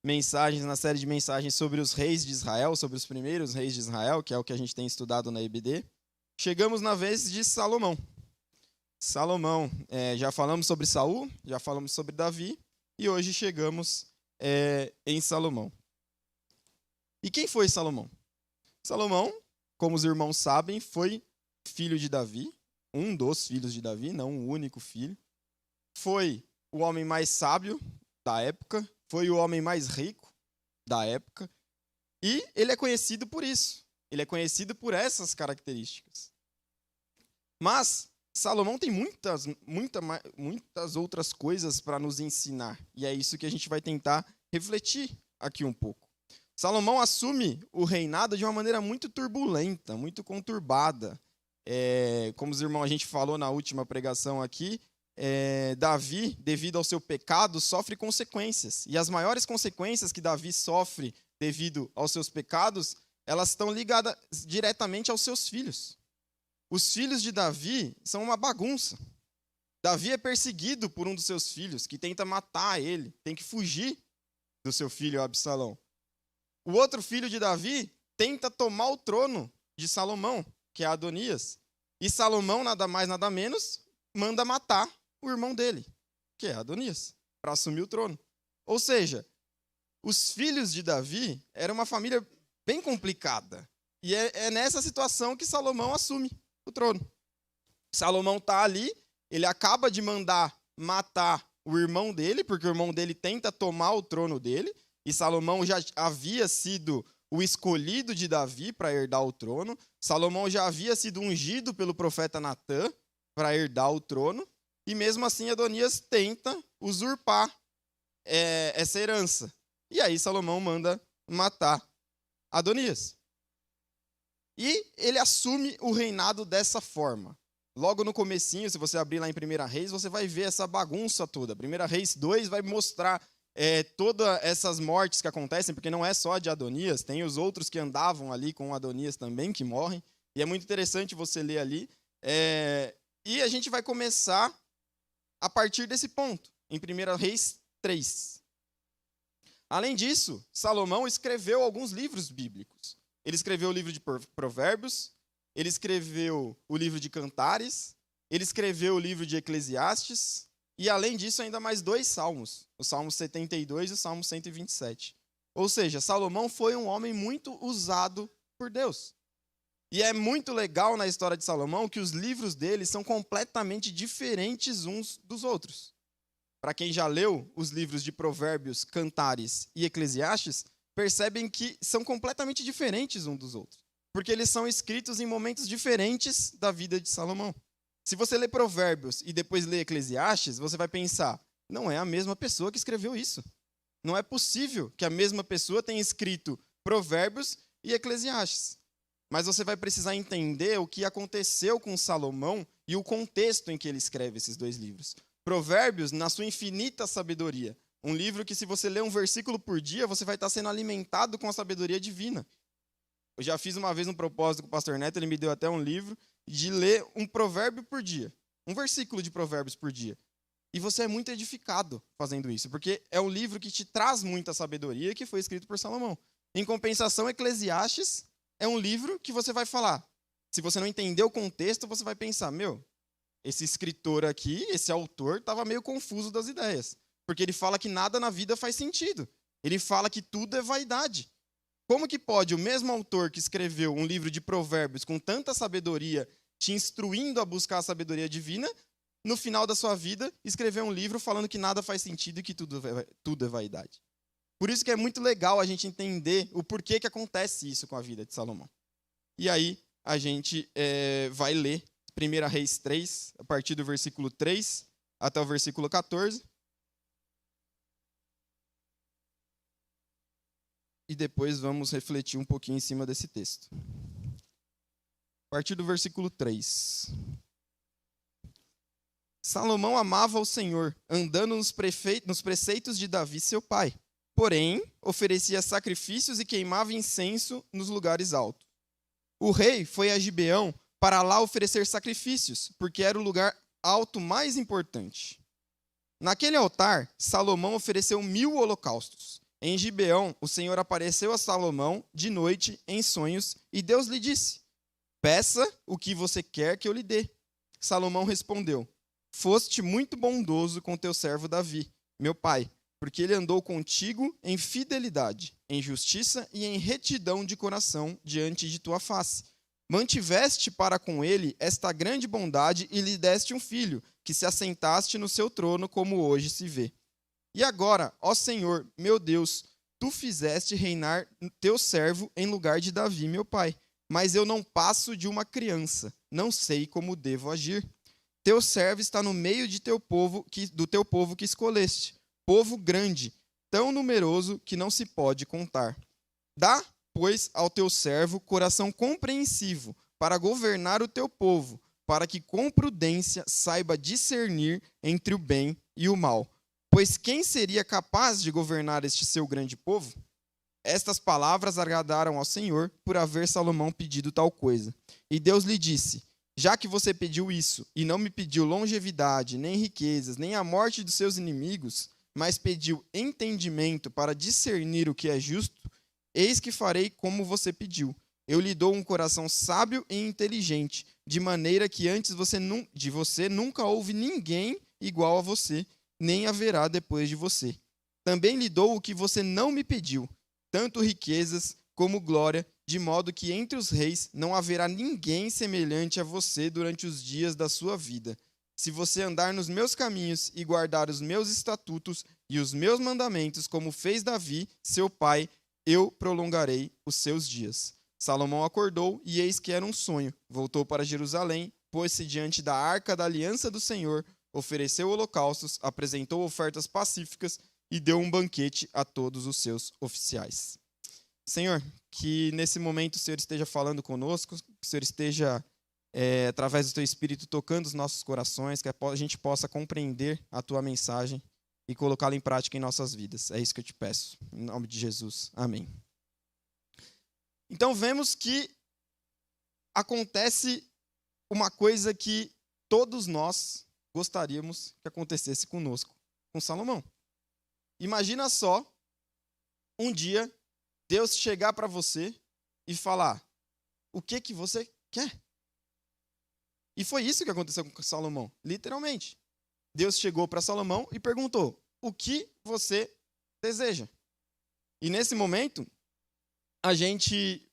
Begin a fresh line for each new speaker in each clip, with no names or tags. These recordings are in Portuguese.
mensagens, na série de mensagens sobre os reis de Israel, sobre os primeiros reis de Israel, que é o que a gente tem estudado na EBD. Chegamos na vez de Salomão. Salomão, já falamos sobre Saul, já falamos sobre Davi, e hoje chegamos em Salomão. E quem foi Salomão? Salomão, como os irmãos sabem, foi filho de Davi, um dos filhos de Davi, não o único filho. Foi o homem mais sábio da época, foi o homem mais rico da época, e ele é conhecido por isso. Ele é conhecido por essas características. Mas Salomão tem muitas outras coisas para nos ensinar, e é isso que a gente vai tentar refletir aqui um pouco. Salomão assume o reinado de uma maneira muito turbulenta, muito conturbada. Como os irmãos, a gente falou na última pregação aqui, Davi, devido ao seu pecado, sofre consequências. E as maiores consequências que Davi sofre devido aos seus pecados, elas estão ligadas diretamente aos seus filhos. Os filhos de Davi são uma bagunça. Davi é perseguido por um dos seus filhos, que tenta matar ele, tem que fugir do seu filho Absalão. O outro filho de Davi tenta tomar o trono de Salomão, que é Adonias. E Salomão, nada mais, nada menos, manda matar o irmão dele, que é Adonias, para assumir o trono. Ou seja, os filhos de Davi eram uma família bem complicada. E é nessa situação que Salomão assume o trono. Salomão está ali, ele acaba de mandar matar o irmão dele, porque o irmão dele tenta tomar o trono dele, e Salomão já havia sido o escolhido de Davi para herdar o trono. Salomão já havia sido ungido pelo profeta Natã para herdar o trono. E mesmo assim Adonias tenta usurpar essa herança. E aí Salomão manda matar Adonias. E ele assume o reinado dessa forma. Logo no comecinho, se você abrir lá em 1 Reis, você vai ver essa bagunça toda. 1 Reis 2 vai mostrar todas essas mortes que acontecem, porque não é só a de Adonias, tem os outros que andavam ali com Adonias também, que morrem. E é muito interessante você ler ali. E a gente vai começar a partir desse ponto, em 1 Reis 3. Além disso, Salomão escreveu alguns livros bíblicos. Ele escreveu o livro de Provérbios, ele escreveu o livro de Cantares, ele escreveu o livro de Eclesiastes, e além disso ainda mais 2 salmos, o Salmo 72 e o Salmo 127. Ou seja, Salomão foi um homem muito usado por Deus. E é muito legal na história de Salomão que os livros dele são completamente diferentes uns dos outros. Para quem já leu os livros de Provérbios, Cantares e Eclesiastes, percebem que são completamente diferentes uns dos outros. Porque eles são escritos em momentos diferentes da vida de Salomão. Se você lê Provérbios e depois lê Eclesiastes, você vai pensar, não é a mesma pessoa que escreveu isso. Não é possível que a mesma pessoa tenha escrito Provérbios e Eclesiastes. Mas você vai precisar entender o que aconteceu com Salomão e o contexto em que ele escreve esses 2 livros. Provérbios, na sua infinita sabedoria. Um livro que, se você ler um versículo por dia, você vai estar sendo alimentado com a sabedoria divina. Eu já fiz uma vez um propósito com o pastor Neto, ele me deu até um livro de ler um provérbio por dia. Um versículo de provérbios por dia. E você é muito edificado fazendo isso, porque é um livro que te traz muita sabedoria que foi escrito por Salomão. Em compensação, Eclesiastes é um livro que você vai falar. Se você não entender o contexto, você vai pensar, esse escritor aqui, esse autor, estava meio confuso das ideias. Porque ele fala que nada na vida faz sentido. Ele fala que tudo é vaidade. Como que pode o mesmo autor que escreveu um livro de provérbios com tanta sabedoria, te instruindo a buscar a sabedoria divina, no final da sua vida, escrever um livro falando que nada faz sentido e que tudo é vaidade? Por isso que é muito legal a gente entender o porquê que acontece isso com a vida de Salomão. E aí a gente vai ler 1 Reis 3, a partir do versículo 3 até o versículo 14. E depois vamos refletir um pouquinho em cima desse texto. A partir do versículo 3. Salomão amava o Senhor, andando nos preceitos de Davi, seu pai. Porém, oferecia sacrifícios e queimava incenso nos lugares altos. O rei foi a Gibeão para lá oferecer sacrifícios, porque era o lugar alto mais importante. Naquele altar, Salomão ofereceu 1000 holocaustos Em Gibeão, o Senhor apareceu a Salomão de noite em sonhos, e Deus lhe disse: peça o que você quer que eu lhe dê. Salomão respondeu: foste muito bondoso com teu servo Davi, meu pai, porque ele andou contigo em fidelidade, em justiça e em retidão de coração diante de tua face. Mantiveste para com ele esta grande bondade e lhe deste um filho, que se assentaste no seu trono, como hoje se vê. E agora, ó Senhor, meu Deus, tu fizeste reinar teu servo em lugar de Davi, meu pai. Mas eu não passo de uma criança, não sei como devo agir. Teu servo está no meio de do teu povo que escolheste, povo grande, tão numeroso que não se pode contar. Dá, pois, ao teu servo coração compreensivo para governar o teu povo, para que com prudência saiba discernir entre o bem e o mal. Pois quem seria capaz de governar este seu grande povo? Estas palavras agradaram ao Senhor por haver Salomão pedido tal coisa. E Deus lhe disse: já que você pediu isso, e não me pediu longevidade, nem riquezas, nem a morte dos seus inimigos, mas pediu entendimento para discernir o que é justo, eis que farei como você pediu. Eu lhe dou um coração sábio e inteligente, de maneira que antes de você nunca houve ninguém igual a você, nem haverá depois de você. Também lhe dou o que você não me pediu, tanto riquezas como glória, de modo que entre os reis não haverá ninguém semelhante a você durante os dias da sua vida. Se você andar nos meus caminhos e guardar os meus estatutos e os meus mandamentos, como fez Davi, seu pai, eu prolongarei os seus dias. Salomão acordou, e eis que era um sonho. Voltou para Jerusalém, pôs-se diante da arca da aliança do Senhor, ofereceu holocaustos, apresentou ofertas pacíficas e deu um banquete a todos os seus oficiais. Senhor, que nesse momento o Senhor esteja falando conosco, que o Senhor esteja, através do Teu Espírito, tocando os nossos corações, que a gente possa compreender a Tua mensagem e colocá-la em prática em nossas vidas. É isso que eu te peço, em nome de Jesus. Amém. Então vemos que acontece uma coisa que todos nós gostaríamos que acontecesse conosco, com Salomão. Imagina só, um dia, Deus chegar para você e falar: o que você quer? E foi isso que aconteceu com Salomão, literalmente. Deus chegou para Salomão e perguntou: o que você deseja? E nesse momento, a gente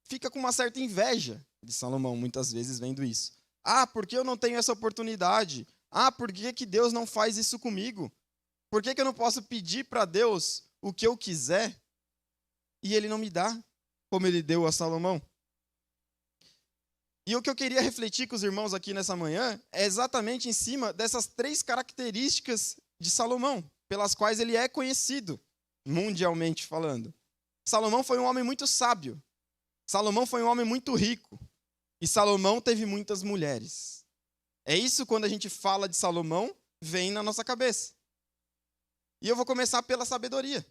fica com uma certa inveja de Salomão, muitas vezes, vendo isso. Ah, por que eu não tenho essa oportunidade? Ah, por que Deus não faz isso comigo? Por que eu não posso pedir para Deus o que eu quiser e Ele não me dá, como Ele deu a Salomão? E o que eu queria refletir com os irmãos aqui nessa manhã é exatamente em cima dessas 3 características de Salomão, pelas quais ele é conhecido, mundialmente falando. Salomão foi um homem muito sábio. Salomão foi um homem muito rico. E Salomão teve muitas mulheres. É isso, quando a gente fala de Salomão, vem na nossa cabeça. E eu vou começar pela sabedoria.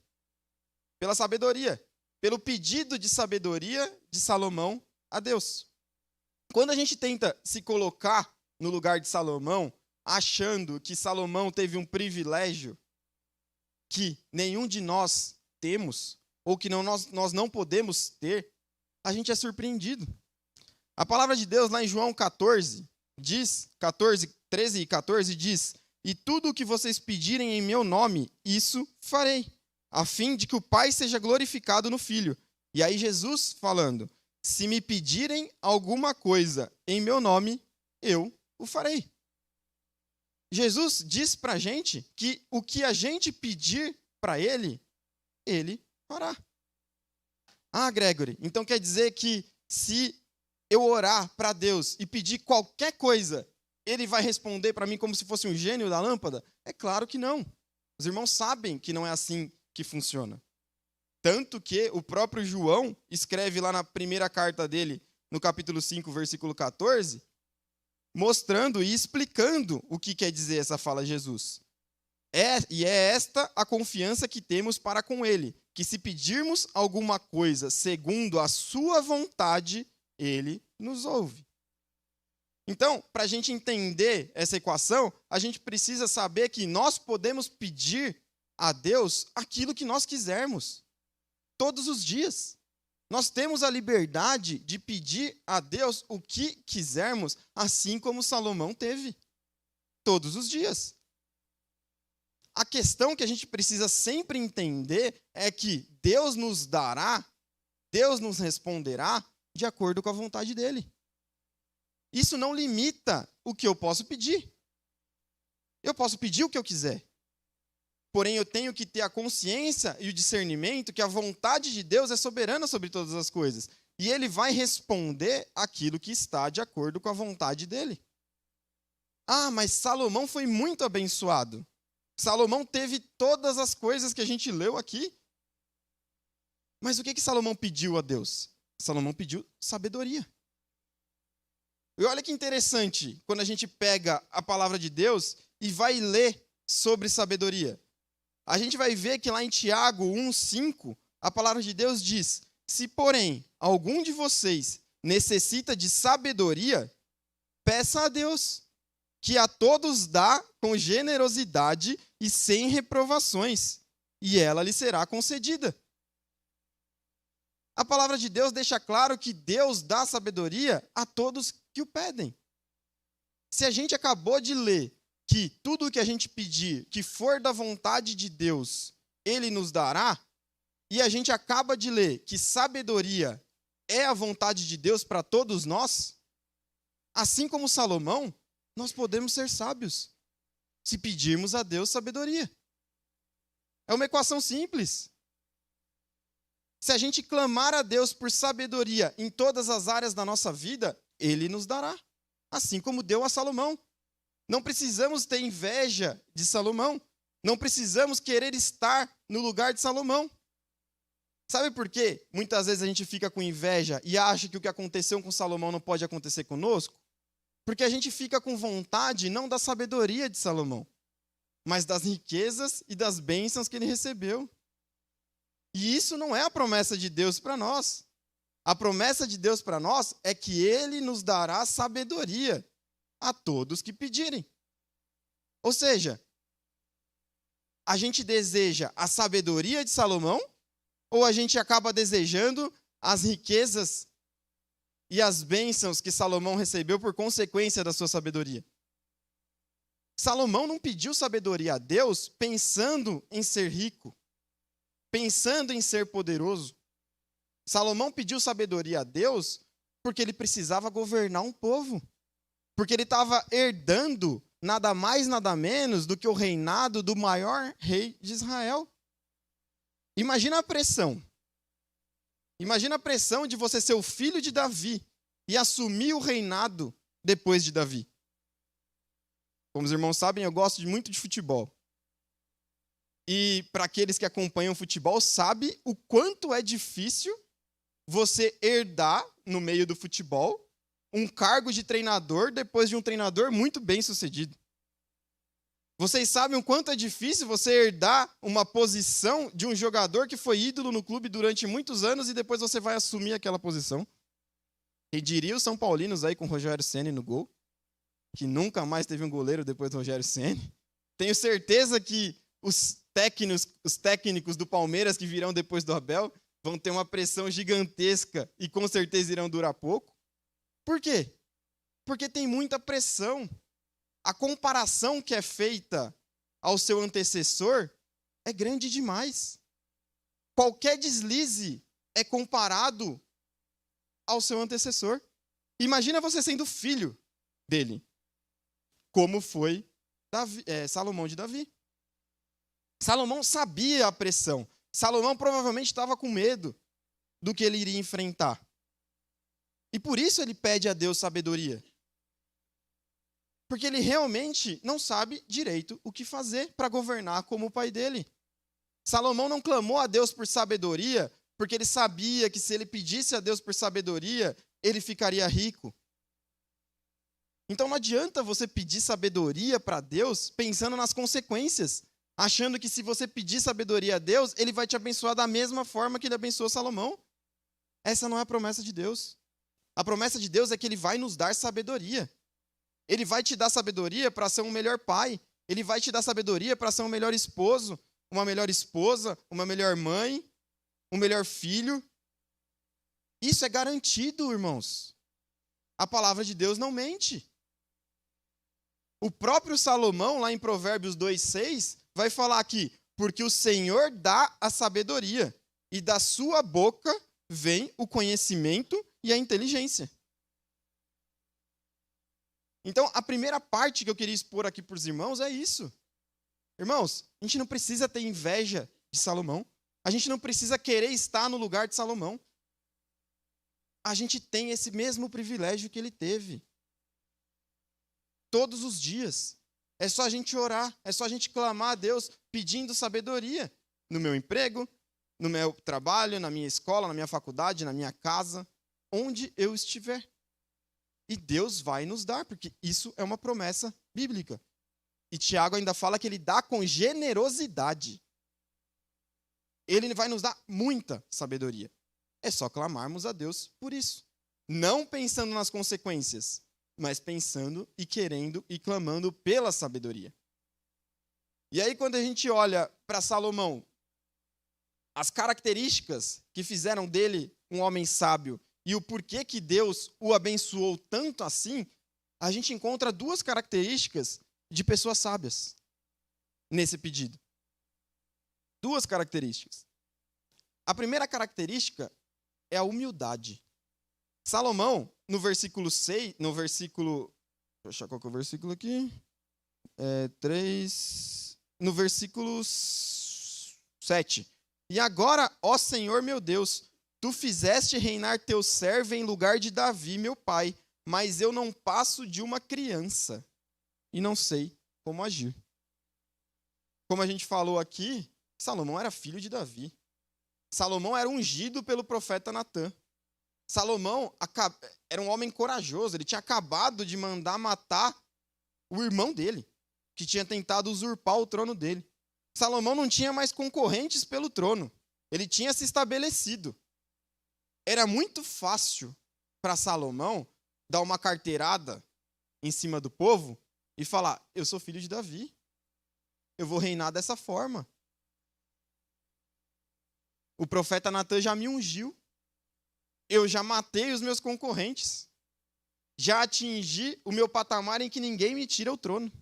Pela sabedoria. Pelo pedido de sabedoria de Salomão a Deus. Quando a gente tenta se colocar no lugar de Salomão, achando que Salomão teve um privilégio que nenhum de nós temos, ou que nós não podemos ter, a gente é surpreendido. A palavra de Deus, lá em João 14, 13 e 14, diz: e tudo o que vocês pedirem em meu nome, isso farei, a fim de que o Pai seja glorificado no Filho. E aí Jesus falando: se me pedirem alguma coisa em meu nome, eu o farei. Jesus diz para a gente que o que a gente pedir para Ele, Ele fará. Ah, Gregory, então quer dizer que se eu orar para Deus e pedir qualquer coisa, Ele vai responder para mim como se fosse um gênio da lâmpada? É claro que não. Os irmãos sabem que não é assim que funciona. Tanto que o próprio João escreve lá na primeira carta dele, no capítulo 5, versículo 14, mostrando e explicando o que quer dizer essa fala de Jesus. E é esta a confiança que temos para com Ele, que se pedirmos alguma coisa segundo a sua vontade, Ele nos ouve. Então, para a gente entender essa equação, a gente precisa saber que nós podemos pedir a Deus aquilo que nós quisermos, todos os dias. Nós temos a liberdade de pedir a Deus o que quisermos, assim como Salomão teve, todos os dias. A questão que a gente precisa sempre entender é que Deus nos dará, Deus nos responderá de acordo com a vontade dele. Isso não limita o que eu posso pedir. Eu posso pedir o que eu quiser. Porém, eu tenho que ter a consciência e o discernimento que a vontade de Deus é soberana sobre todas as coisas. E ele vai responder aquilo que está de acordo com a vontade dele. Ah, mas Salomão foi muito abençoado. Salomão teve todas as coisas que a gente leu aqui. Mas o que Salomão pediu a Deus? Salomão pediu sabedoria. E olha que interessante, quando a gente pega a palavra de Deus e vai ler sobre sabedoria. A gente vai ver que lá em Tiago 1,5, a palavra de Deus diz: se, porém, algum de vocês necessita de sabedoria, peça a Deus, que a todos dá com generosidade e sem reprovações, e ela lhe será concedida. A palavra de Deus deixa claro que Deus dá sabedoria a todos que o pedem. Se a gente acabou de ler que tudo o que a gente pedir, que for da vontade de Deus, Ele nos dará, e a gente acaba de ler que sabedoria é a vontade de Deus para todos nós, assim como Salomão, nós podemos ser sábios, se pedirmos a Deus sabedoria. É uma equação simples. Se a gente clamar a Deus por sabedoria em todas as áreas da nossa vida, Ele nos dará, assim como deu a Salomão. Não precisamos ter inveja de Salomão. Não precisamos querer estar no lugar de Salomão. Sabe por quê? Muitas vezes a gente fica com inveja e acha que o que aconteceu com Salomão não pode acontecer conosco. Porque a gente fica com vontade não da sabedoria de Salomão, mas das riquezas e das bênçãos que ele recebeu. E isso não é a promessa de Deus para nós. A promessa de Deus para nós é que Ele nos dará sabedoria a todos que pedirem. Ou seja, a gente deseja a sabedoria de Salomão ou a gente acaba desejando as riquezas e as bênçãos que Salomão recebeu por consequência da sua sabedoria? Salomão não pediu sabedoria a Deus pensando em ser rico, pensando em ser poderoso. Salomão pediu sabedoria a Deus porque ele precisava governar um povo. Porque ele estava herdando nada mais, nada menos do que o reinado do maior rei de Israel. Imagina a pressão. Imagina a pressão de você ser o filho de Davi e assumir o reinado depois de Davi. Como os irmãos sabem, eu gosto muito de futebol. E para aqueles que acompanham futebol, sabe o quanto é difícil você herdar, no meio do futebol, um cargo de treinador depois de um treinador muito bem sucedido. Vocês sabem o quanto é difícil você herdar uma posição de um jogador que foi ídolo no clube durante muitos anos e depois você vai assumir aquela posição. E diria os São Paulinos aí com o Rogério Ceni no gol, que nunca mais teve um goleiro depois do Rogério Ceni. Tenho certeza que os técnicos do Palmeiras que virão depois do Abel vão ter uma pressão gigantesca e com certeza irão durar pouco. Por quê? Porque tem muita pressão. A comparação que é feita ao seu antecessor é grande demais. Qualquer deslize é comparado ao seu antecessor. Imagina você sendo filho dele, como foi Salomão de Davi. Salomão sabia a pressão. Salomão provavelmente estava com medo do que ele iria enfrentar. E por isso ele pede a Deus sabedoria. Porque ele realmente não sabe direito o que fazer para governar como o pai dele. Salomão não clamou a Deus por sabedoria, porque ele sabia que se ele pedisse a Deus por sabedoria, ele ficaria rico. Então não adianta você pedir sabedoria para Deus pensando nas consequências, achando que se você pedir sabedoria a Deus, ele vai te abençoar da mesma forma que ele abençoou Salomão. Essa não é a promessa de Deus. A promessa de Deus é que ele vai nos dar sabedoria. Ele vai te dar sabedoria para ser um melhor pai. Ele vai te dar sabedoria para ser um melhor esposo, uma melhor esposa, uma melhor mãe, um melhor filho. Isso é garantido, irmãos. A palavra de Deus não mente. O próprio Salomão, lá em Provérbios 2:6, vai falar aqui: porque o Senhor dá a sabedoria, e da sua boca vem o conhecimento e a inteligência. Então, a primeira parte que eu queria expor aqui para os irmãos é isso. Irmãos, a gente não precisa ter inveja de Salomão. A gente não precisa querer estar no lugar de Salomão. A gente tem esse mesmo privilégio que ele teve. Todos os dias. É só a gente orar, é só a gente clamar a Deus pedindo sabedoria. No meu emprego, no meu trabalho, na minha escola, na minha faculdade, na minha casa, onde eu estiver. E Deus vai nos dar, porque isso é uma promessa bíblica. E Tiago ainda fala que ele dá com generosidade. Ele vai nos dar muita sabedoria. É só clamarmos a Deus por isso. Não pensando nas consequências, mas pensando e querendo e clamando pela sabedoria. E aí, quando a gente olha para Salomão, as características que fizeram dele um homem sábio e o porquê que Deus o abençoou tanto assim, a gente encontra duas características de pessoas sábias nesse pedido. Duas características. A primeira característica é a humildade. Salomão, no versículo 6, no versículo... Deixa eu achar qual que é o versículo aqui. 3... No versículo 7. E agora, ó Senhor meu Deus, tu fizeste reinar teu servo em lugar de Davi, meu pai, mas eu não passo de uma criança e não sei como agir. Como a gente falou aqui, Salomão era filho de Davi. Salomão era ungido pelo profeta Natã. Salomão era um homem corajoso, ele tinha acabado de mandar matar o irmão dele, que tinha tentado usurpar o trono dele. Salomão não tinha mais concorrentes pelo trono, ele tinha se estabelecido. Era muito fácil para Salomão dar uma carteirada em cima do povo e falar: eu sou filho de Davi, eu vou reinar dessa forma. O profeta Natã já me ungiu. Eu já matei os meus concorrentes. Já atingi o meu patamar em que ninguém me tira o trono.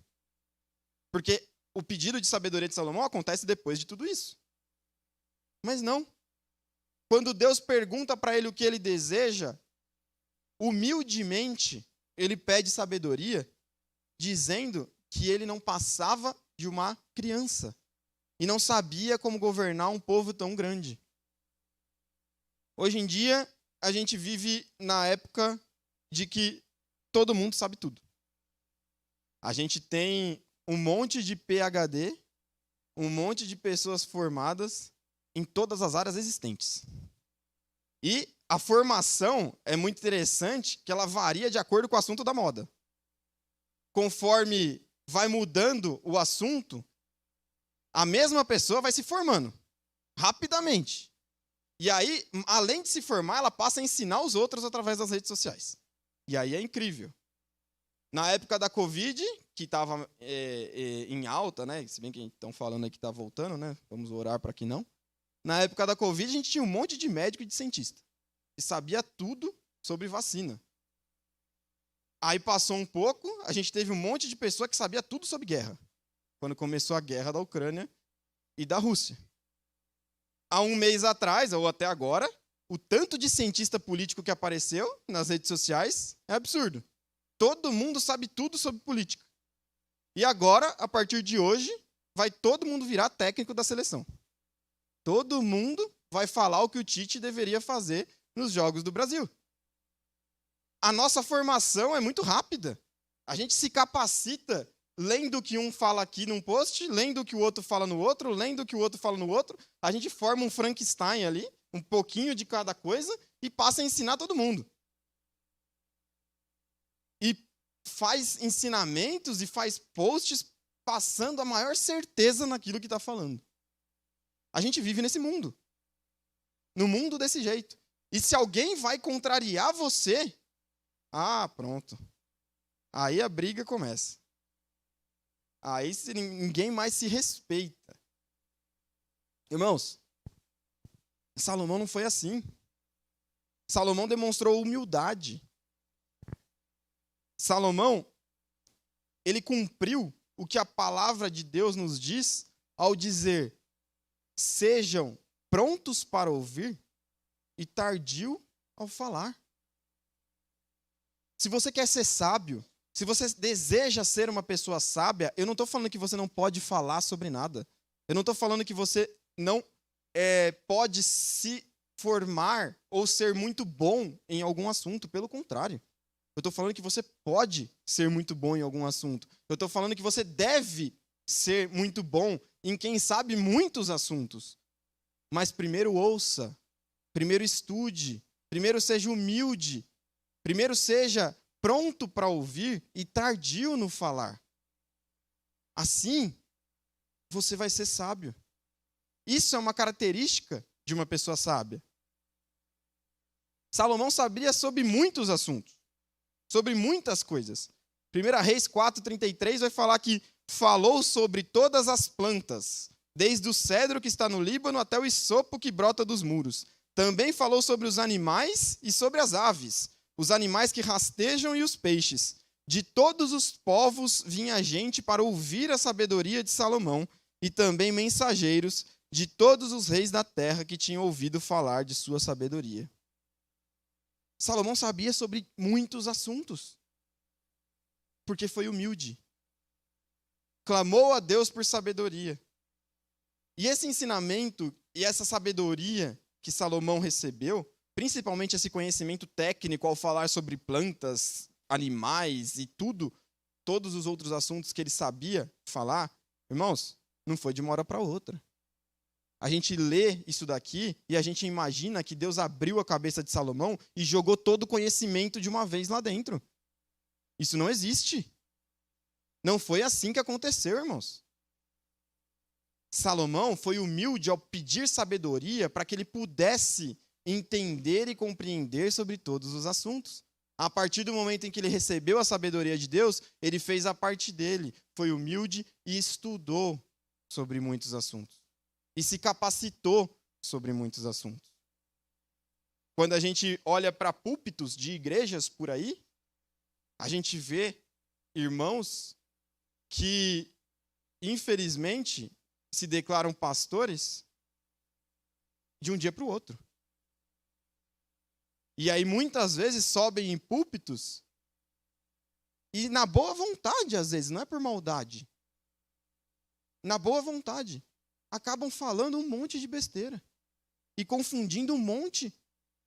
Porque o pedido de sabedoria de Salomão acontece depois de tudo isso. Mas não. Quando Deus pergunta para ele o que ele deseja, humildemente, ele pede sabedoria, dizendo que ele não passava de uma criança e não sabia como governar um povo tão grande. Hoje em dia, a gente vive na época de que todo mundo sabe tudo. A gente tem um monte de PhD, um monte de pessoas formadas em todas as áreas existentes. E a formação é muito interessante, que ela varia de acordo com o assunto da moda. Conforme vai mudando o assunto, a mesma pessoa vai se formando rapidamente. E aí, além de se formar, ela passa a ensinar os outros através das redes sociais. E aí é incrível. Na época da Covid, que estava em alta, né? Se bem que estão falando aí que está voltando, né? Vamos orar para que não. Na época da Covid, a gente tinha um monte de médico e de cientista que sabia tudo sobre vacina. Aí passou um pouco, a gente teve um monte de pessoa que sabia tudo sobre guerra, quando começou a guerra da Ucrânia e da Rússia. Há um mês atrás, ou até agora, o tanto de cientista político que apareceu nas redes sociais é absurdo. Todo mundo sabe tudo sobre política. E agora, a partir de hoje, vai todo mundo virar técnico da seleção. Todo mundo vai falar o que o Tite deveria fazer nos Jogos do Brasil. A nossa formação é muito rápida. A gente se capacita lendo o que um fala aqui num post, lendo o que o outro fala no outro, lendo o que o outro fala no outro. A gente forma um Frankenstein ali, um pouquinho de cada coisa, e passa a ensinar todo mundo. E faz ensinamentos e faz posts passando a maior certeza naquilo que está falando. A gente vive nesse mundo. No mundo desse jeito. E se alguém vai contrariar você, pronto. Aí a briga começa. Aí ninguém mais se respeita. Irmãos, Salomão não foi assim. Salomão demonstrou humildade. Salomão, ele cumpriu o que a palavra de Deus nos diz ao dizer: sejam prontos para ouvir e tardio ao falar. Se você quer ser sábio, se você deseja ser uma pessoa sábia, eu não estou falando que você não pode falar sobre nada. Eu não estou falando que você não pode se formar ou ser muito bom em algum assunto. Pelo contrário. Eu estou falando que você pode ser muito bom em algum assunto. Eu estou falando que você deve ser muito bom em quem sabe muitos assuntos. Mas primeiro ouça, primeiro estude, primeiro seja humilde, primeiro seja pronto para ouvir e tardio no falar. Assim, você vai ser sábio. Isso é uma característica de uma pessoa sábia. Salomão sabia sobre muitos assuntos, sobre muitas coisas. 1 Reis 4:33 vai falar que falou sobre todas as plantas, desde o cedro que está no Líbano até o hisopo que brota dos muros. Também falou sobre os animais e sobre as aves, os animais que rastejam e os peixes. De todos os povos vinha gente para ouvir a sabedoria de Salomão, e também mensageiros de todos os reis da terra que tinham ouvido falar de sua sabedoria. Salomão sabia sobre muitos assuntos, porque foi humilde. Clamou a Deus por sabedoria. E esse ensinamento e essa sabedoria que Salomão recebeu, principalmente esse conhecimento técnico ao falar sobre plantas, animais e todos os outros assuntos que ele sabia falar, irmãos, não foi de uma hora para outra. A gente lê isso daqui e a gente imagina que Deus abriu a cabeça de Salomão e jogou todo o conhecimento de uma vez lá dentro. Isso não existe. Não foi assim que aconteceu, irmãos. Salomão foi humilde ao pedir sabedoria para que ele pudesse entender e compreender sobre todos os assuntos. A partir do momento em que ele recebeu a sabedoria de Deus, ele fez a parte dele, foi humilde e estudou sobre muitos assuntos. E se capacitou sobre muitos assuntos. Quando a gente olha para púlpitos de igrejas por aí, a gente vê irmãos que, infelizmente, se declaram pastores de um dia para o outro. E aí, muitas vezes, sobem em púlpitos e, na boa vontade, às vezes, não é por maldade. Na boa vontade. Acabam falando um monte de besteira e confundindo um monte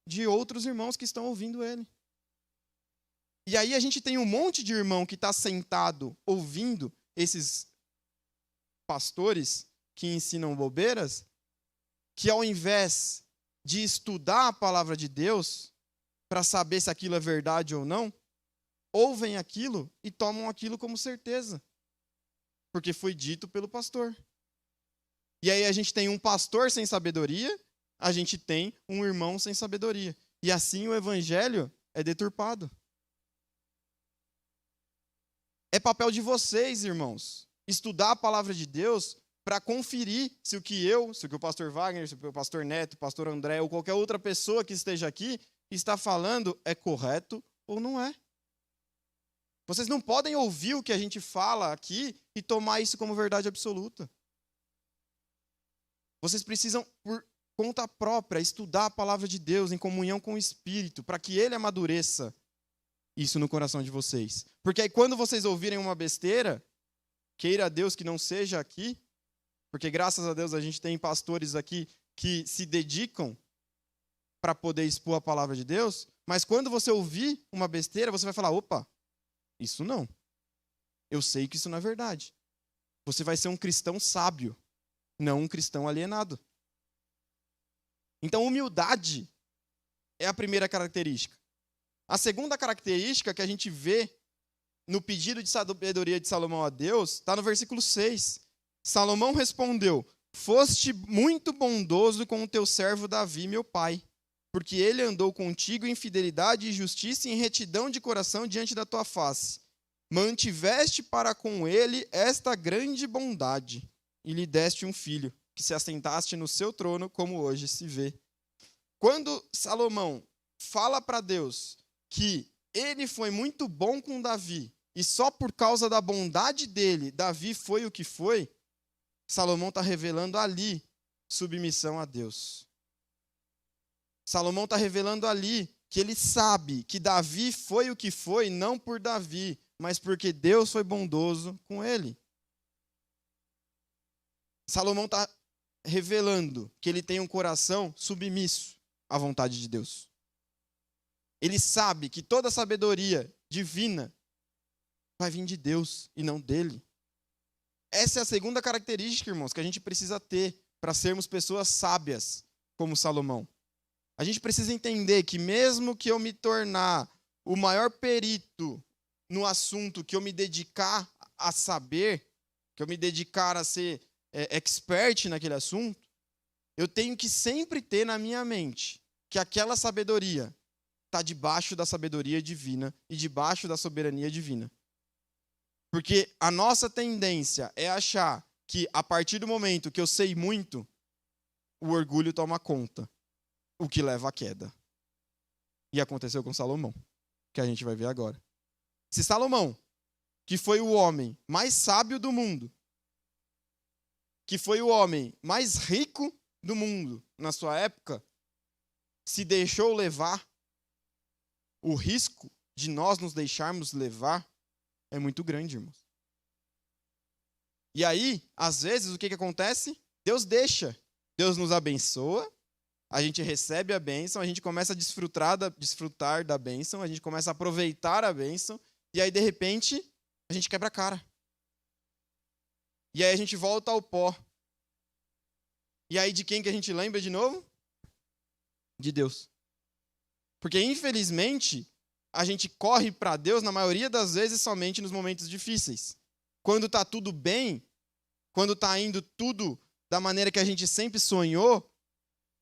de outros irmãos que estão ouvindo ele. E aí a gente tem um monte de irmão que está sentado ouvindo esses pastores que ensinam bobeiras, que ao invés de estudar a palavra de Deus para saber se aquilo é verdade ou não, ouvem aquilo e tomam aquilo como certeza, porque foi dito pelo pastor. E aí a gente tem um pastor sem sabedoria, a gente tem um irmão sem sabedoria. E assim o evangelho é deturpado. É papel de vocês, irmãos, estudar a palavra de Deus para conferir se o que o pastor Wagner, se o pastor Neto, o pastor André ou qualquer outra pessoa que esteja aqui está falando é correto ou não é. Vocês não podem ouvir o que a gente fala aqui e tomar isso como verdade absoluta. Vocês precisam, por conta própria, estudar a palavra de Deus em comunhão com o Espírito, para que ele amadureça isso no coração de vocês. Porque aí quando vocês ouvirem uma besteira, queira Deus que não seja aqui, porque graças a Deus a gente tem pastores aqui que se dedicam para poder expor a palavra de Deus, mas quando você ouvir uma besteira, você vai falar, opa, isso não. Eu sei que isso não é verdade. Você vai ser um cristão sábio, não um cristão alienado. Então, humildade é a primeira característica. A segunda característica que a gente vê no pedido de sabedoria de Salomão a Deus está no versículo 6. Salomão respondeu: foste muito bondoso com o teu servo Davi, meu pai, porque ele andou contigo em fidelidade e justiça e em retidão de coração diante da tua face. Mantiveste para com ele esta grande bondade, e lhe deste um filho. que se assentaste no seu trono, como hoje se vê. Quando Salomão fala para Deus que ele foi muito bom com Davi, e só por causa da bondade dele, Davi foi o que foi, Salomão está revelando ali submissão a Deus. Salomão está revelando ali que ele sabe que Davi foi o que foi, não por Davi, mas porque Deus foi bondoso com ele. Salomão está revelando que ele tem um coração submisso à vontade de Deus. Ele sabe que toda a sabedoria divina vai vir de Deus e não dele. Essa é a segunda característica, irmãos, que a gente precisa ter para sermos pessoas sábias como Salomão. A gente precisa entender que mesmo que eu me tornar o maior perito no assunto, que eu me dedicar a saber, que eu me dedicar a ser expert naquele assunto, eu tenho que sempre ter na minha mente que aquela sabedoria está debaixo da sabedoria divina e debaixo da soberania divina. Porque a nossa tendência é achar que a partir do momento que eu sei muito, o orgulho toma conta, o que leva à queda. E aconteceu com Salomão, que a gente vai ver agora. Se Salomão, que foi o homem mais sábio do mundo, que foi o homem mais rico do mundo na sua época, se deixou levar, o risco de nós nos deixarmos levar é muito grande, irmãos. E aí, às vezes, o que acontece? Deus deixa. Deus nos abençoa, a gente recebe a bênção, a gente começa a desfrutar da bênção, a gente começa a aproveitar a bênção, e aí, de repente, a gente quebra a cara. E aí a gente volta ao pó. E aí de quem que a gente lembra de novo? De Deus. Porque, infelizmente, a gente corre para Deus, na maioria das vezes, somente nos momentos difíceis. Quando está tudo bem, quando está indo tudo da maneira que a gente sempre sonhou,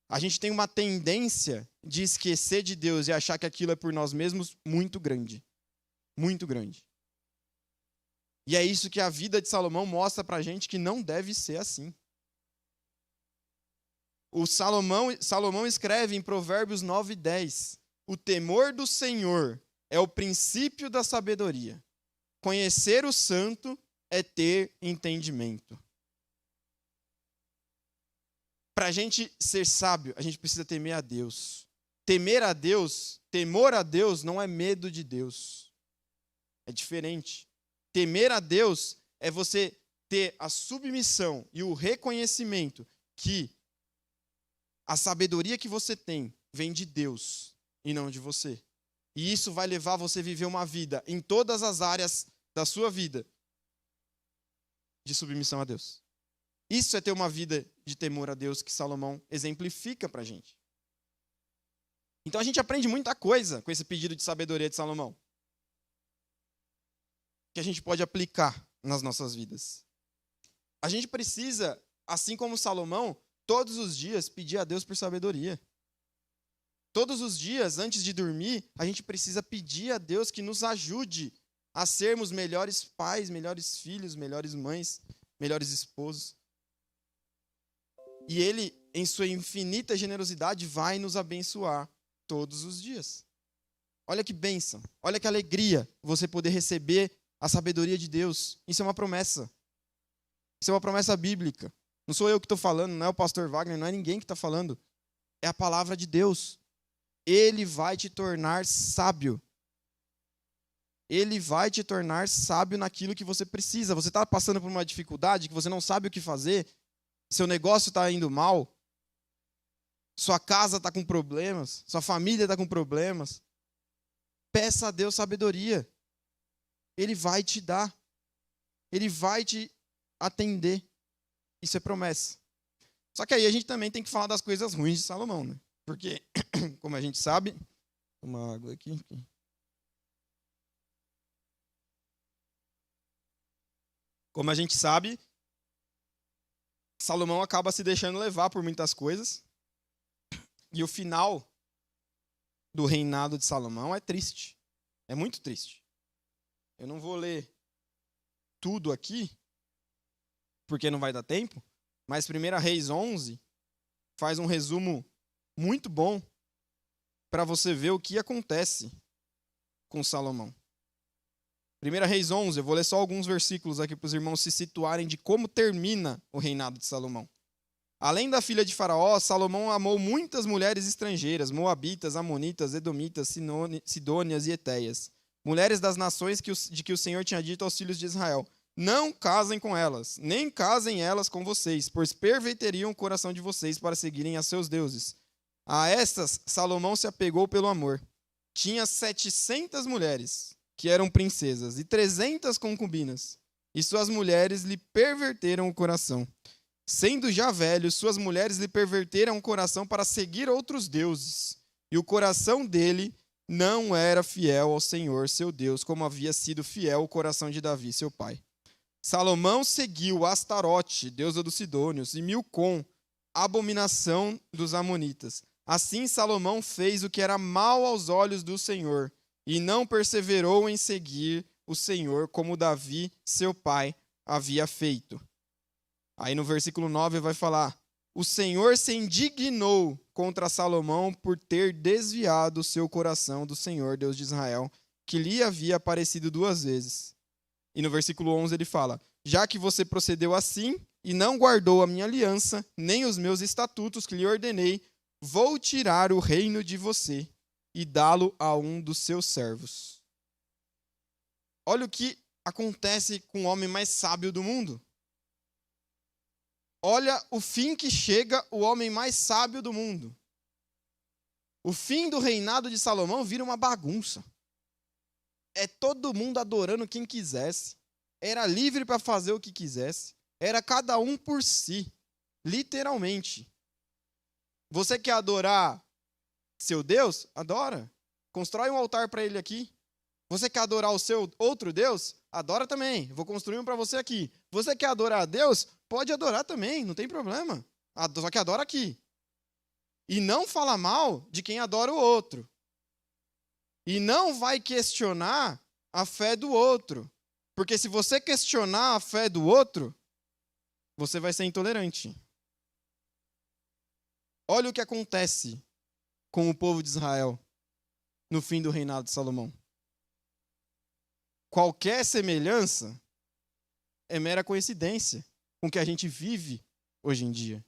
a gente tem uma tendência de esquecer de Deus e achar que aquilo é por nós mesmos muito grande. Muito grande. E é isso que a vida de Salomão mostra para a gente que não deve ser assim. O Salomão escreve em Provérbios 9:10: o temor do Senhor é o princípio da sabedoria. Conhecer o santo é ter entendimento. Para a gente ser sábio, a gente precisa temer a Deus. Temor a Deus não é medo de Deus. É diferente. Temer a Deus é você ter a submissão e o reconhecimento que a sabedoria que você tem vem de Deus e não de você. E isso vai levar você a viver uma vida em todas as áreas da sua vida de submissão a Deus. Isso é ter uma vida de temor a Deus que Salomão exemplifica para a gente. Então a gente aprende muita coisa com esse pedido de sabedoria de Salomão, que a gente pode aplicar nas nossas vidas. A gente precisa, assim como Salomão, todos os dias pedir a Deus por sabedoria. Todos os dias, antes de dormir, a gente precisa pedir a Deus que nos ajude a sermos melhores pais, melhores filhos, melhores mães, melhores esposos. E Ele, em sua infinita generosidade, vai nos abençoar todos os dias. Olha que bênção, olha que alegria você poder receber a sabedoria de Deus. Isso é uma promessa. Isso é uma promessa bíblica. Não sou eu que estou falando, não é o pastor Wagner, não é ninguém que está falando. É a palavra de Deus. Ele vai te tornar sábio. Ele vai te tornar sábio naquilo que você precisa. Você está passando por uma dificuldade que você não sabe o que fazer, seu negócio está indo mal, sua casa está com problemas, sua família está com problemas. Peça a Deus sabedoria. Ele vai te dar. Ele vai te atender. Isso é promessa. Só que aí a gente também tem que falar das coisas ruins de Salomão, né? Porque, como a gente sabe, uma água aqui. Como a gente sabe, Salomão acaba se deixando levar por muitas coisas. E o final do reinado de Salomão é triste. É muito triste. Eu não vou ler tudo aqui, porque não vai dar tempo, Mas 1 Reis 11 faz um resumo muito bom para você ver o que acontece com Salomão. 1 Reis 11, eu vou ler só alguns versículos aqui para os irmãos se situarem de como termina o reinado de Salomão. Além da filha de Faraó, Salomão amou muitas mulheres estrangeiras, moabitas, amonitas, edomitas, sidônias e etéias, mulheres das nações de que o Senhor tinha dito aos filhos de Israel: não casem com elas, nem casem elas com vocês, pois perverteriam o coração de vocês para seguirem a seus deuses. A estas, Salomão se apegou pelo amor. Tinha 700 mulheres, que eram princesas, e 300 concubinas, e suas mulheres lhe perverteram o coração. Sendo já velho, suas mulheres lhe perverteram o coração para seguir outros deuses, e o coração dele não era fiel ao Senhor, seu Deus, como havia sido fiel o coração de Davi, seu pai. Salomão seguiu Astarote, deusa dos Sidônios, e Milcom, abominação dos amonitas. Assim Salomão fez o que era mal aos olhos do Senhor, e não perseverou em seguir o Senhor como Davi, seu pai, havia feito. Aí no versículo 9 vai falar: o Senhor se indignou contra Salomão por ter desviado o seu coração do Senhor, Deus de Israel, que lhe havia aparecido 2 vezes. E no versículo 11 ele fala: já que você procedeu assim e não guardou a minha aliança, nem os meus estatutos que lhe ordenei, vou tirar o reino de você e dá-lo a um dos seus servos. Olha o que acontece com o homem mais sábio do mundo. Olha o fim que chega o homem mais sábio do mundo. O fim do reinado de Salomão vira uma bagunça. É todo mundo adorando quem quisesse. Era livre para fazer o que quisesse. Era cada um por si. Literalmente. Você quer adorar seu Deus? Adora. Constrói um altar para ele aqui. Você quer adorar o seu outro Deus? Adora também. Vou construir um para você aqui. Você quer adorar a Deus? Pode adorar também, não tem problema. Só que adora aqui. E não fala mal de quem adora o outro. E não vai questionar a fé do outro. Porque se você questionar a fé do outro, você vai ser intolerante. Olha o que acontece com o povo de Israel no fim do reinado de Salomão. Qualquer semelhança é mera coincidência com o que a gente vive hoje em dia.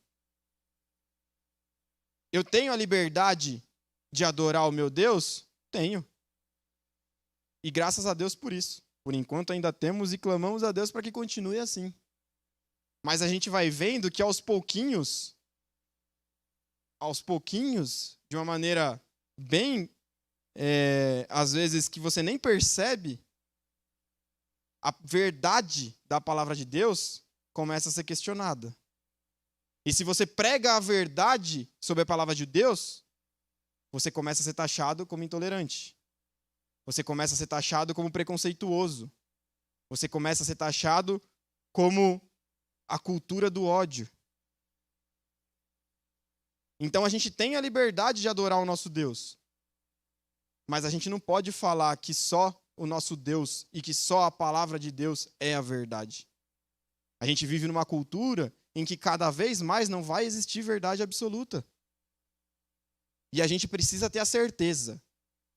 Eu tenho a liberdade de adorar o meu Deus? Tenho. E graças a Deus por isso. Por enquanto ainda temos e clamamos a Deus para que continue assim. Mas a gente vai vendo que aos pouquinhos, de uma maneira bem, às vezes que você nem percebe, a verdade da palavra de Deus começa a ser questionada. E se você prega a verdade sobre a palavra de Deus, você começa a ser taxado como intolerante. Você começa a ser taxado como preconceituoso. Você começa a ser taxado como a cultura do ódio. Então a gente tem a liberdade de adorar o nosso Deus. Mas a gente não pode falar que só o nosso Deus e que só a palavra de Deus é a verdade. A gente vive numa cultura em que cada vez mais não vai existir verdade absoluta. E a gente precisa ter a certeza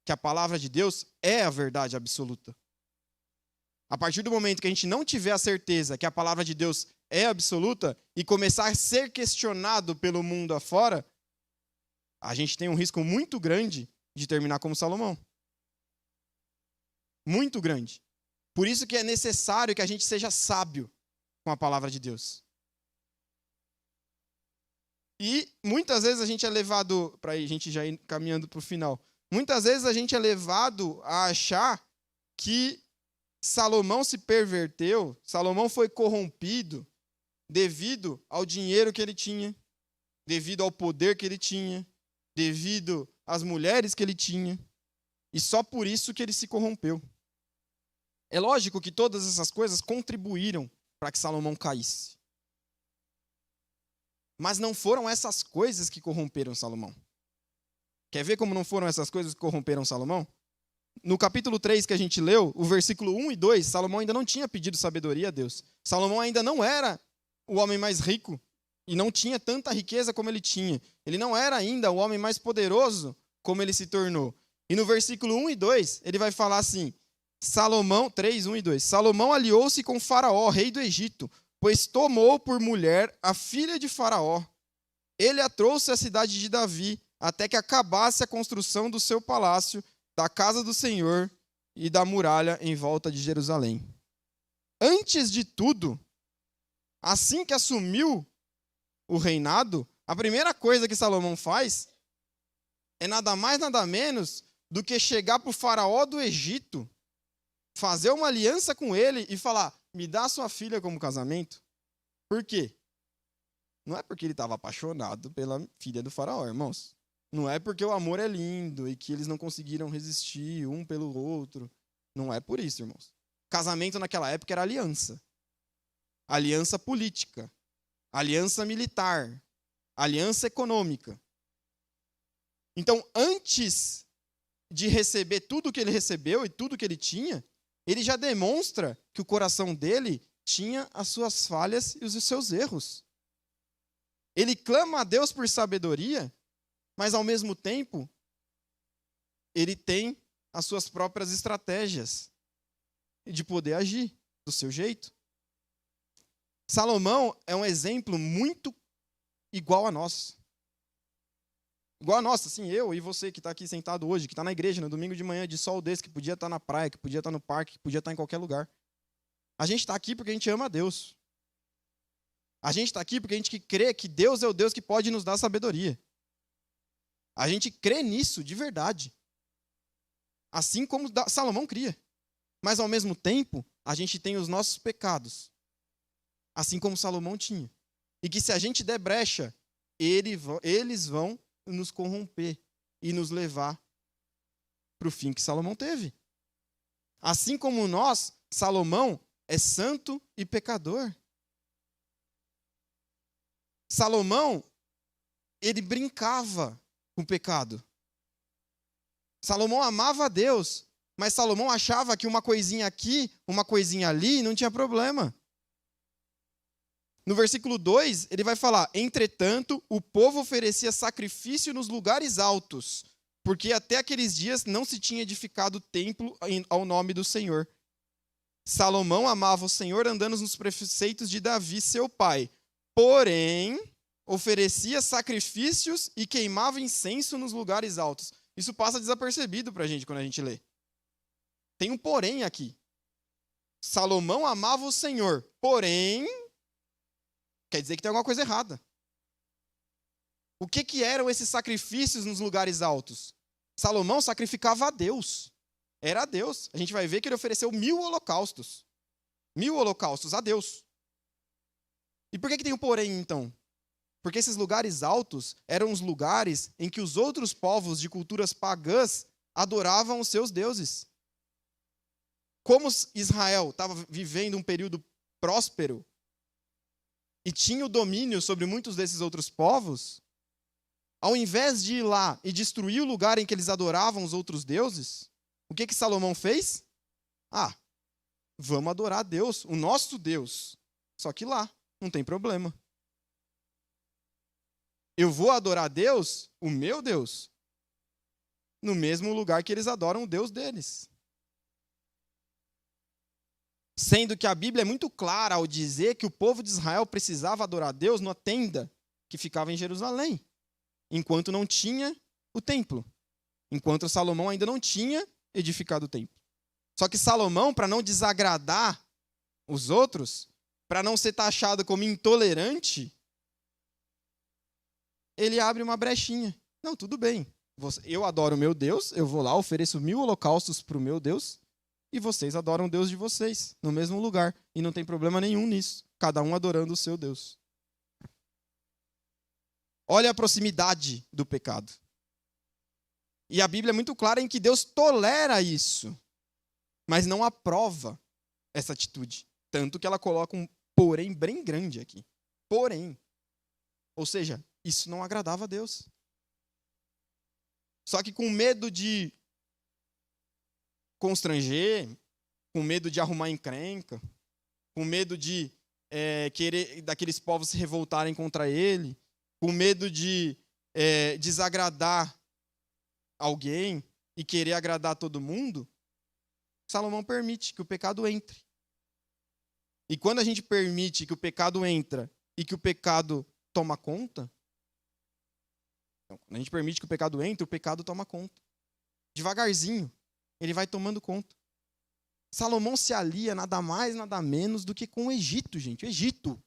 que a palavra de Deus é a verdade absoluta. A partir do momento que a gente não tiver a certeza que a palavra de Deus é absoluta e começar a ser questionado pelo mundo afora, a gente tem um risco muito grande de terminar como Salomão. Muito grande. Por isso que é necessário que a gente seja sábio com a palavra de Deus. E muitas vezes a gente é levado, para a gente já ir caminhando para o final, muitas vezes a gente é levado a achar que Salomão se perverteu, Salomão foi corrompido devido ao dinheiro que ele tinha, devido ao poder que ele tinha, devido às mulheres que ele tinha, e só por isso que ele se corrompeu. É lógico que todas essas coisas contribuíram para que Salomão caísse. Mas não foram essas coisas que corromperam Salomão. Quer ver como não foram essas coisas que corromperam Salomão? No capítulo 3 que a gente leu, o versículo 1 e 2, Salomão ainda não tinha pedido sabedoria a Deus. Salomão ainda não era o homem mais rico e não tinha tanta riqueza como ele tinha. Ele não era ainda o homem mais poderoso como ele se tornou. E no versículo 1 e 2, ele vai falar assim, 3, 1 e 2. Salomão aliou-se com Faraó, rei do Egito, pois tomou por mulher a filha de Faraó. Ele a trouxe à cidade de Davi, até que acabasse a construção do seu palácio, da casa do Senhor e da muralha em volta de Jerusalém. Antes de tudo, assim que assumiu o reinado, a primeira coisa que Salomão faz é nada mais, nada menos do que chegar para o faraó do Egito, fazer uma aliança com ele e falar, me dá sua filha como casamento. Por quê? Não é porque ele estava apaixonado pela filha do faraó, irmãos. Não é porque o amor é lindo e que eles não conseguiram resistir um pelo outro. Não é por isso, irmãos. Casamento naquela época era aliança. Aliança política. Aliança militar. Aliança econômica. Então, antes de receber tudo que ele recebeu e tudo que ele tinha, ele já demonstra que o coração dele tinha as suas falhas e os seus erros. Ele clama a Deus por sabedoria, mas ao mesmo tempo, ele tem as suas próprias estratégias de poder agir do seu jeito. Salomão é um exemplo muito igual a nós. Igual a nós, assim, eu e você que está aqui sentado hoje, que está na igreja no domingo de manhã, de sol desse, que podia estar na praia, que podia estar no parque, que podia estar em qualquer lugar. A gente está aqui porque a gente ama a Deus. A gente está aqui porque a gente crê que Deus é o Deus que pode nos dar sabedoria. A gente crê nisso de verdade. Assim como Salomão cria. Mas, ao mesmo tempo, a gente tem os nossos pecados. Assim como Salomão tinha. E que se a gente der brecha, eles vão nos corromper e nos levar para o fim que Salomão teve. Assim como nós, Salomão é santo e pecador. Salomão, ele brincava com o pecado. Salomão amava a Deus, mas Salomão achava que uma coisinha aqui, uma coisinha ali, não tinha problema. No versículo 2, ele vai falar, entretanto, o povo oferecia sacrifício nos lugares altos, porque até aqueles dias não se tinha edificado templo ao nome do Senhor. Salomão amava o Senhor andando nos preceitos de Davi, seu pai. Porém, oferecia sacrifícios e queimava incenso nos lugares altos. Isso passa desapercebido para a gente quando a gente lê. Tem um porém aqui. Salomão amava o Senhor, porém, quer dizer que tem alguma coisa errada. O que eram esses sacrifícios nos lugares altos? Salomão sacrificava a Deus. Era a Deus. A gente vai ver que ele ofereceu 1000 holocaustos. 1000 holocaustos a Deus. E por que tem um porém, então? Porque esses lugares altos eram os lugares em que os outros povos de culturas pagãs adoravam os seus deuses. Como Israel estava vivendo um período próspero e tinha o domínio sobre muitos desses outros povos, ao invés de ir lá e destruir o lugar em que eles adoravam os outros deuses, o que Salomão fez? Vamos adorar a Deus, o nosso Deus. Só que lá, não tem problema. Eu vou adorar a Deus, o meu Deus, no mesmo lugar que eles adoram o Deus deles. Sendo que a Bíblia é muito clara ao dizer que o povo de Israel precisava adorar a Deus numa tenda que ficava em Jerusalém, enquanto não tinha o templo, enquanto Salomão ainda não tinha edificado o templo. Só que Salomão, para não desagradar os outros, para não ser taxado como intolerante, ele abre uma brechinha. Não, tudo bem. Eu adoro o meu Deus, eu vou lá, ofereço 1000 holocaustos para o meu Deus, e vocês adoram o Deus de vocês, no mesmo lugar. E não tem problema nenhum nisso. Cada um adorando o seu Deus. Olha a proximidade do pecado. E a Bíblia é muito clara em que Deus tolera isso, mas não aprova essa atitude. Tanto que ela coloca um porém bem grande aqui. Porém. Ou seja, isso não agradava a Deus. Só que com medo de constranger, com medo de arrumar encrenca, com medo de querer daqueles povos se revoltarem contra ele, com medo de desagradar alguém e querer agradar todo mundo, Salomão permite que o pecado entre. E quando a gente permite que o pecado entra e que o pecado toma conta, então, quando a gente permite que o pecado entre, o pecado toma conta. Devagarzinho, ele vai tomando conta. Salomão se alia nada mais, nada menos do que com o Egito, gente. O Egito.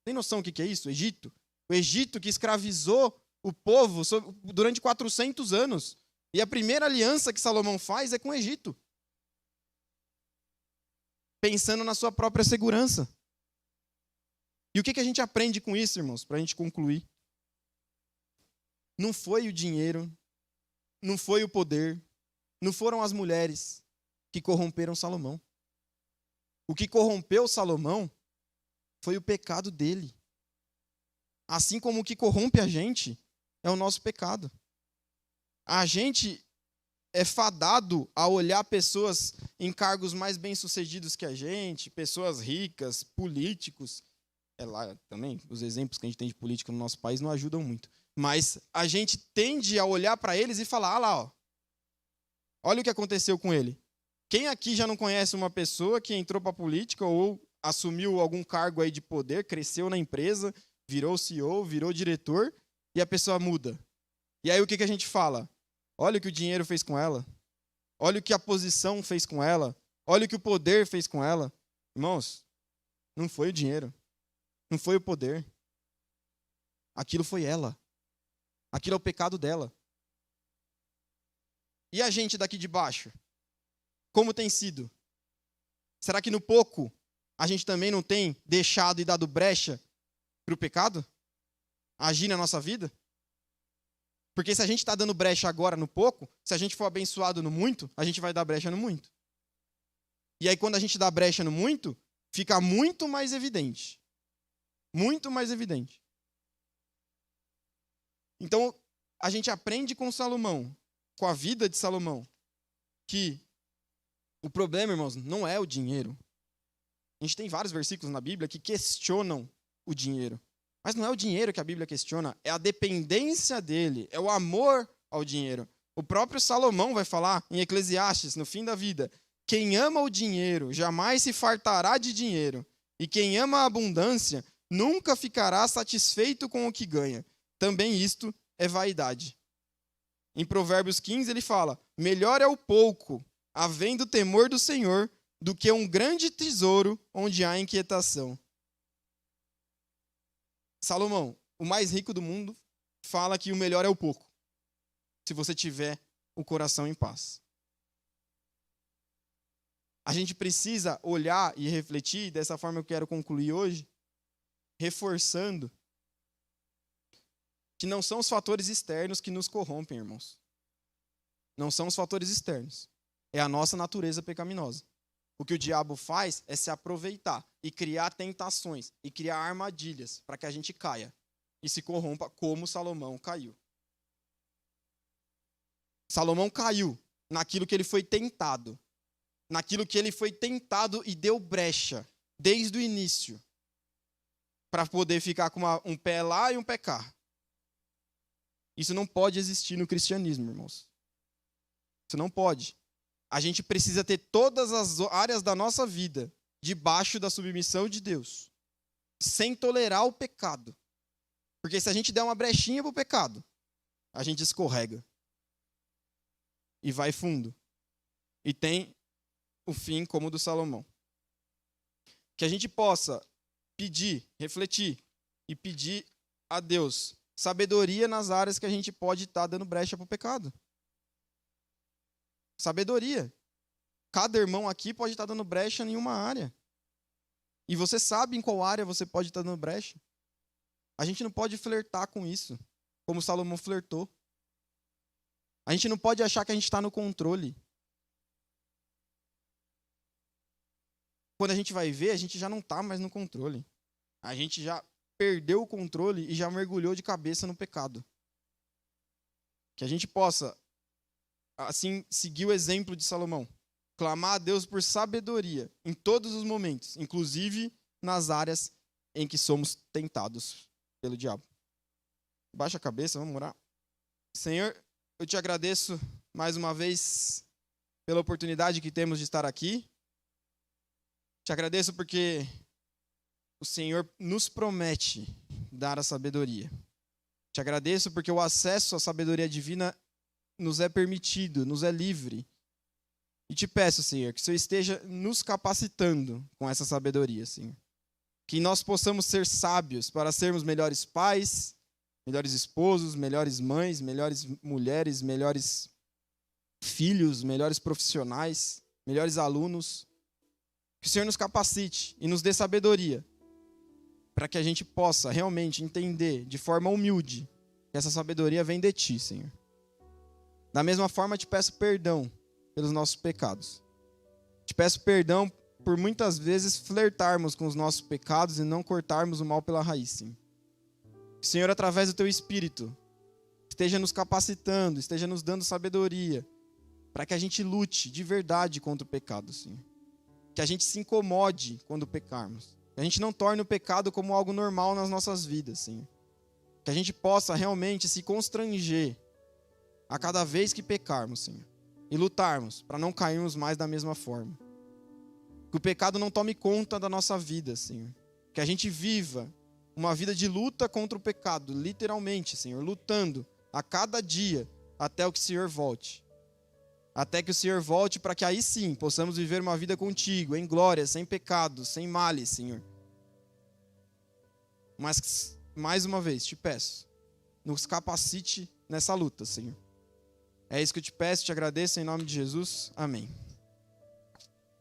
Tem noção do que é isso? O Egito. O Egito que escravizou o povo durante 400 anos. E a primeira aliança que Salomão faz é com o Egito. Pensando na sua própria segurança. E o que a gente aprende com isso, irmãos? Para a gente concluir. Não foi o dinheiro, não foi o poder, não foram as mulheres que corromperam Salomão. O que corrompeu Salomão foi o pecado dele. Assim como o que corrompe a gente é o nosso pecado. A gente é fadado a olhar pessoas em cargos mais bem-sucedidos que a gente, pessoas ricas, políticos. Lá também, os exemplos que a gente tem de política no nosso país não ajudam muito. Mas a gente tende a olhar para eles e falar, ah lá, ó, olha o que aconteceu com ele. Quem aqui já não conhece uma pessoa que entrou para a política ou assumiu algum cargo aí de poder, cresceu na empresa, virou CEO, virou diretor, e a pessoa muda? E aí o que a gente fala? Olha o que o dinheiro fez com ela. Olha o que a posição fez com ela. Olha o que o poder fez com ela. Irmãos, não foi o dinheiro. Não foi o poder. Aquilo foi ela. Aquilo é o pecado dela. E a gente daqui de baixo? Como tem sido? Será que no pouco a gente também não tem deixado e dado brecha para o pecado agir na nossa vida? Porque se a gente está dando brecha agora no pouco, se a gente for abençoado no muito, a gente vai dar brecha no muito. E aí quando a gente dá brecha no muito, fica muito mais evidente. Muito mais evidente. Então, a gente aprende com Salomão, com a vida de Salomão, que o problema, irmãos, não é o dinheiro. A gente tem vários versículos na Bíblia que questionam o dinheiro. Mas não é o dinheiro que a Bíblia questiona, é a dependência dele, é o amor ao dinheiro. O próprio Salomão vai falar em Eclesiastes, no fim da vida, quem ama o dinheiro jamais se fartará de dinheiro, e quem ama a abundância nunca ficará satisfeito com o que ganha. Também isto é vaidade. Em Provérbios 15 ele fala, melhor é o pouco, havendo temor do Senhor, do que um grande tesouro onde há inquietação. Salomão, o mais rico do mundo, fala que o melhor é o pouco, se você tiver o coração em paz. A gente precisa olhar e refletir, dessa forma eu quero concluir hoje, reforçando que não são os fatores externos que nos corrompem, irmãos. Não são os fatores externos. É a nossa natureza pecaminosa. O que o diabo faz é se aproveitar e criar tentações e criar armadilhas para que a gente caia e se corrompa como Salomão caiu. Salomão caiu naquilo que ele foi tentado. Naquilo que ele foi tentado e deu brecha desde o início para poder ficar com um pé lá e um pé cá. Isso não pode existir no cristianismo, irmãos. Isso não pode. A gente precisa ter todas as áreas da nossa vida debaixo da submissão de Deus, sem tolerar o pecado. Porque se a gente der uma brechinha para o pecado, a gente escorrega. E vai fundo. E tem o fim como o do Salomão. Que a gente possa pedir, refletir e pedir a Deus sabedoria nas áreas que a gente pode estar dando brecha para o pecado. Sabedoria. Cada irmão aqui pode estar dando brecha em uma área. E você sabe em qual área você pode estar dando brecha. A gente não pode flertar com isso, como Salomão flertou. A gente não pode achar que a gente está no controle. Quando a gente vai ver, a gente já não está mais no controle. A gente já perdeu o controle e já mergulhou de cabeça no pecado. Que a gente possa, assim, seguir o exemplo de Salomão. Clamar a Deus por sabedoria em todos os momentos, inclusive nas áreas em que somos tentados pelo diabo. Baixa a cabeça, vamos orar. Senhor, eu te agradeço mais uma vez pela oportunidade que temos de estar aqui. Te agradeço porque o Senhor nos promete dar a sabedoria. Te agradeço porque o acesso à sabedoria divina nos é permitido, nos é livre. E te peço, Senhor, que o Senhor esteja nos capacitando com essa sabedoria, Senhor. Que nós possamos ser sábios para sermos melhores pais, melhores esposos, melhores mães, melhores mulheres, melhores filhos, melhores profissionais, melhores alunos. Que o Senhor nos capacite e nos dê sabedoria para que a gente possa realmente entender de forma humilde que essa sabedoria vem de Ti, Senhor. Da mesma forma, te peço perdão pelos nossos pecados. Te peço perdão por muitas vezes flertarmos com os nossos pecados e não cortarmos o mal pela raiz, Senhor. Que o Senhor, através do Teu Espírito, esteja nos capacitando, esteja nos dando sabedoria para que a gente lute de verdade contra o pecado, Senhor. Que a gente se incomode quando pecarmos. Que a gente não torne o pecado como algo normal nas nossas vidas, Senhor. Que a gente possa realmente se constranger a cada vez que pecarmos, Senhor. E lutarmos para não cairmos mais da mesma forma. Que o pecado não tome conta da nossa vida, Senhor. Que a gente viva uma vida de luta contra o pecado, literalmente, Senhor. Lutando a cada dia até que o Senhor volte. Até que o Senhor volte para que aí sim possamos viver uma vida contigo, em glória, sem pecado, sem males, Senhor. Mas, mais uma vez, te peço, nos capacite nessa luta, Senhor. É isso que eu te peço, te agradeço em nome de Jesus. Amém.